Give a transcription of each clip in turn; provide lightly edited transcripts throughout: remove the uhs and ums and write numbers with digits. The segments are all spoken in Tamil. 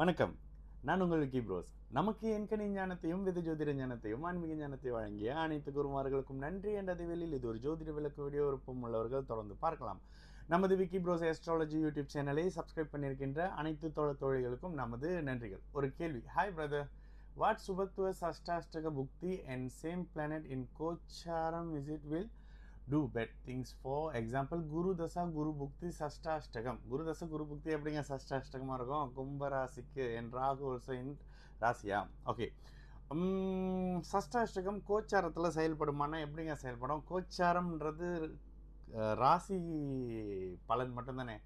வணக்கம். நான் உங்கள் விக்கி ப்ரோஸ். நமக்கு எண்கணி ஞானத்தையும், வேத ஜோதிட ஞானத்தையும், ஆன்மீக ஞானத்தையும் வழங்கிய அனைத்து குருமார்களுக்கும் நன்றி என்ற அதிவேளையில் இது ஒரு ஜோதிட விளக்க வீடியோ விருப்பம் உள்ளவர்கள் தொடர்ந்து பார்க்கலாம். நமது விக்கி ப்ரோஸ் ஆஸ்ட்ராலஜி யூடியூப் சேனலை சப்ஸ்கிரைப் பண்ணியிருக்கின்ற அனைத்து தோழிகளுக்கும் நமது நன்றிகள். ஒரு கேள்வி. ஹாய் பிரதர், வாட் சுபத்துவ சஷ்டாஷ்டக புக்தி அண்ட் சேம் பிளானட் இன் கோச்சாரம் is it will do bad things? For example, Guru dasha Guru புக்தி சஷ்டாஷ்டகம். குரு தசை குரு புக்தி எப்படிங்க சஷ்டாஷ்டகமாக இருக்கும்? கும்ப ராசிக்கு என் ராகு also in ராசியா? ஓகே. சஷ்டாஷ்டகம் கோச்சாரத்தில் செயல்படுமானா எப்படிங்க செயல்படும்? கோச்சாரம்ன்றது ராசி பலன் மட்டும்தானே.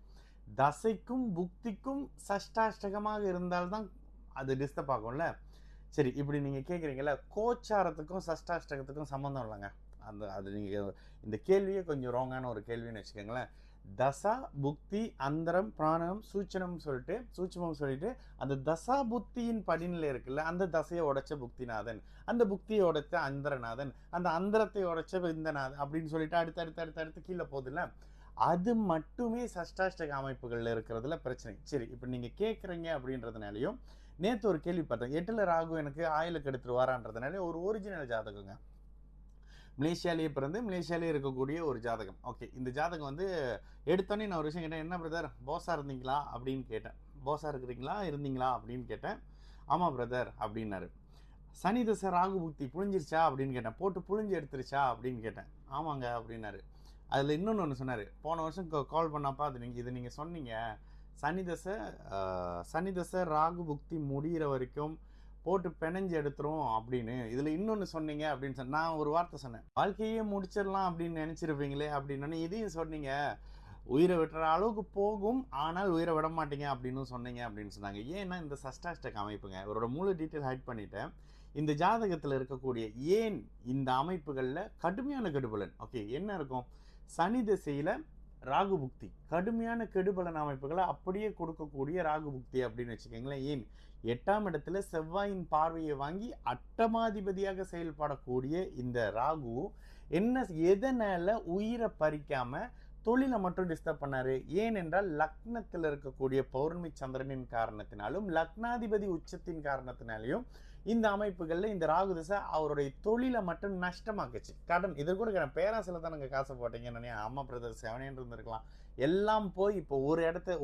தசைக்கும் புக்திக்கும் சஷ்டாஷ்டகமாக இருந்தால்தான் அது டிஸ்டர்ப் ஆகும்ல. சரி, இப்படி நீங்கள் கேட்குறீங்களா, கோச்சாரத்துக்கும் சஷ்டாஷ்டகத்துக்கும் சம்மந்தம் இல்லைங்க. அது நீங்கள் இந்த கேள்வியே கொஞ்சம் ராங்கான ஒரு கேள்வின்னு வச்சுக்கோங்களேன். தசா புக்தி அந்தரம் பிராணம் சூட்சமம் சொல்லிட்டு அந்த தசா புத்தியின் படிநிலை இருக்குல்ல, அந்த தசையை உடைச்ச புக்திநாதன், அந்த புக்தியை உடைச்ச அந்தரநாதன், அந்த அந்தரத்தை உடைச்ச இந்தநாதன் அப்படின்னு சொல்லிட்டு அடுத்து கீழே போகுதுல்ல, அது மட்டுமே சஷ்டாஷ்டக அமைப்புகளில் இருக்கிறதுல பிரச்சனை. சரி, இப்போ நீங்கள் கேட்குறீங்க அப்படின்றதுனாலையும் நேற்று ஒரு கேள்வி பார்த்தேன். 8ல் ராகு எனக்கு ஆயிலுக்கு எடுத்துருவாரான்றதுனால ஒரு ஒரிஜினல் ஜாதகங்க, மலேசியாலேயே பிறந்து மலேசியாலே இருக்கக்கூடிய ஒரு ஜாதகம். ஓகே, இந்த ஜாதகம் வந்து எடுத்தோன்னே நான் ஒரு விஷயம் கேட்டேன். என்ன பிரதர் போஸாக இருந்தீங்களா அப்படின்னு கேட்டேன். போஸாக இருந்தீங்களா அப்படின்னு கேட்டேன். ஆமாம் பிரதர் அப்படின்னாரு. சனி தசை ராகு புக்தி புழிஞ்சிருச்சா அப்படின்னு கேட்டேன். போட்டு புழிஞ்சு எடுத்துருச்சா அப்படின்னு கேட்டேன். ஆமாங்க அப்படின்னாரு. அதில் இன்னொன்று சொன்னார். போன வருஷம் கால் பண்ணப்பா இது நீங்கள் சொன்னீங்க, சனி தசை ராகு புக்தி முடிகிற வரைக்கும் போட்டு பிணைஞ்சு எடுத்துரும் அப்படின்னு. இதில் இன்னொன்று சொன்னீங்க அப்படின்னு நான் ஒரு வார்த்தை சொன்னேன். வாழ்க்கையே முடிச்சிடலாம் அப்படின்னு நினச்சிருப்பீங்களே அப்படின்னு. இதையும் சொன்னீங்க, உயிரை விட்டுற அளவுக்கு போகும், ஆனால் உயிரை விட மாட்டீங்க அப்படின்னு சொன்னீங்க அப்படின்னு சொன்னாங்க. ஏன்னா இந்த சஷ்டாஷ்டக அமைப்புங்க, இவரோட முழு டீட்டெயில் ஹைட் பண்ணிட்டேன். இந்த ஜாதகத்தில் இருக்கக்கூடிய ஏன் இந்த அமைப்புகளில் கடுமையான கெடுபலன். ஓகே, என்ன இருக்கும்? சனி திசையில் ராகு புக்தி கடுமையான கெடுபலன் அமைப்புகளை அப்படியே கொடுக்கக்கூடிய ராகு புக்தி அப்படின்னு வச்சுக்கோங்களேன். ஏன் 8ஆம் இடத்துல செவ்வாயின் பார்வையை வாங்கி அட்டமாதிபதியாக செயல்படக்கூடிய இந்த ராகு எதனால உயிரை பறிக்காம தொழிலை மட்டும் டிஸ்டர்ப் பண்ணாரு? ஏனென்றால் லக்னத்தில் இருக்கக்கூடிய பௌர்ணமி சந்திரனின் காரணத்தினாலும் லக்னாதிபதி உச்சத்தின் காரணத்தினாலையும் இந்த அமைப்புகளில் இந்த ராகு திசை அவருடைய தொழிலை மட்டும் நஷ்டமாக்குச்சு. கடன் இது கூட பேராசில தான் நாங்கள் காசை போட்டீங்கன்னு. அம்மா பிரதர் 7 இருந்திருக்கலாம். எல்லாம் போய் இப்போ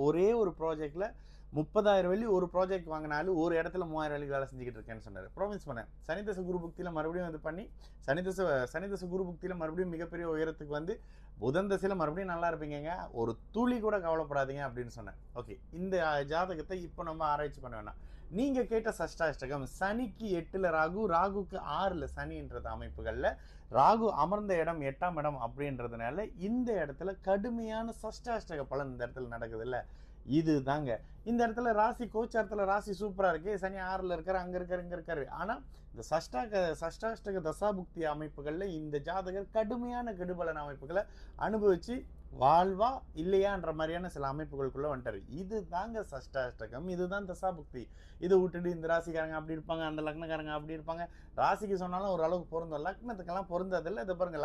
ஒரே ஒரு ப்ராஜெக்டில் 30,000 வெள்ளி ஒரு ப்ராஜெக்ட் வாங்கினாலும் ஒரு இடத்துல 3,000 வெள்ளி வேலை செஞ்சுக்கிட்டு இருக்கேன்னு சொன்னார். ப்ராமிஸ் பண்ணேன். சனிதசை குரு புக்தியில் மறுபடியும் இது பண்ணி சனிதசை குரு புக்தியில் மறுபடியும் மிகப்பெரிய உயரத்துக்கு வந்து புதன் தசையில் மறுபடியும் நல்லா இருப்பீங்க, ஒரு துளி கூட கவலைப்படாதீங்க அப்படின்னு சொன்னேன். ஓகே, இந்த ஜாதகத்தை இப்போ நம்ம ஆராய்ச்சி பண்ண வேணாம். நீங்கள் கேட்ட சஷ்டாஷ்டகம் சனிக்கு 8ல் ராகு, ராகுக்கு 6ல் சனின்றது அமைப்புகளில் ராகு அமர்ந்த இடம் 8ஆம் இடம் அப்படின்றதுனால இந்த இடத்துல கடுமையான சஷ்டாஷ்டக பலன் இந்த இடத்துல நடக்குது இல்லை. இது தாங்க இந்த இடத்துல ராசி கோச்சாரத்தில் ராசி சூப்பராக இருக்கு, சனி 6ல் இருக்காரு, அங்கே இருக்காரு, இங்கே இருக்காரு. ஆனால் இந்த சஷ்டாஷ்டக தசாபுக்தி அமைப்புகளில் இந்த ஜாதகர் கடுமையான கெடுபலன் அமைப்புகளை அனுபவிச்சு வாழ்வா இல்லையான்ற மாதிரியான சில அமைப்புகளுக்குள்ள வந்துட்டாரு. இது தாங்க சஷ்டாஷ்டகம், இதுதான் தசாபுக்தி. இதை விட்டுட்டு இந்த ராசிக்காரங்க அப்படி இருப்பாங்க, அந்த லக்னக்காரங்க அப்படி இருப்பாங்க. ராசிக்கு சொன்னாலும் ஒரு அளவுக்கு பொருந்தும், லக்னத்துக்கெல்லாம் பொருந்ததில்லை. இதை பாருங்க,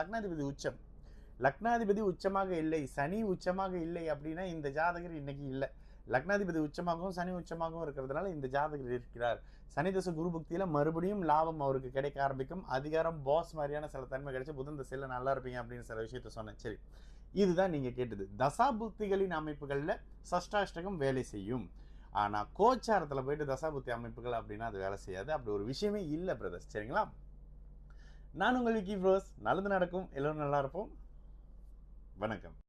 லக்னாதிபதி உச்சமாக இல்லை, சனி உச்சமாக இல்லை அப்படின்னா இந்த ஜாதகர் இன்னைக்கு இல்லை. லக்னாதிபதி உச்சமாகவும் சனி உச்சமாகவும் இருக்கிறதுனால இந்த ஜாதகர் இருக்கிறார். சனி தசை குரு புக்தியில் மறுபடியும் லாபம் அவருக்கு கிடைக்க ஆரம்பிக்கும், அதிகாரம் பாஸ் மாதிரியான சில தன்மை கிடைச்சி புதன் தசையில் நல்லா இருப்பீங்க அப்படின்னு சில விஷயத்த சொன்னேன். சரி, இதுதான் நீங்க கேட்டது. தசாபுக்திகளின் அமைப்புகளில் சஷ்டாஷ்டகம் வேலை செய்யும். ஆனால் கோச்சாரத்தில் போயிட்டு தசாபுக்தி அமைப்புகள் அப்படின்னா அது வேலை செய்யாது. அப்படி ஒரு விஷயமே இல்லை பிரதர்ஸ். சரிங்களா? நான் உங்கள் விக்கி ப்ரோஸ். நல்லது நடக்கும், எல்லோரும் நல்லா இருப்போம். வணக்கம்.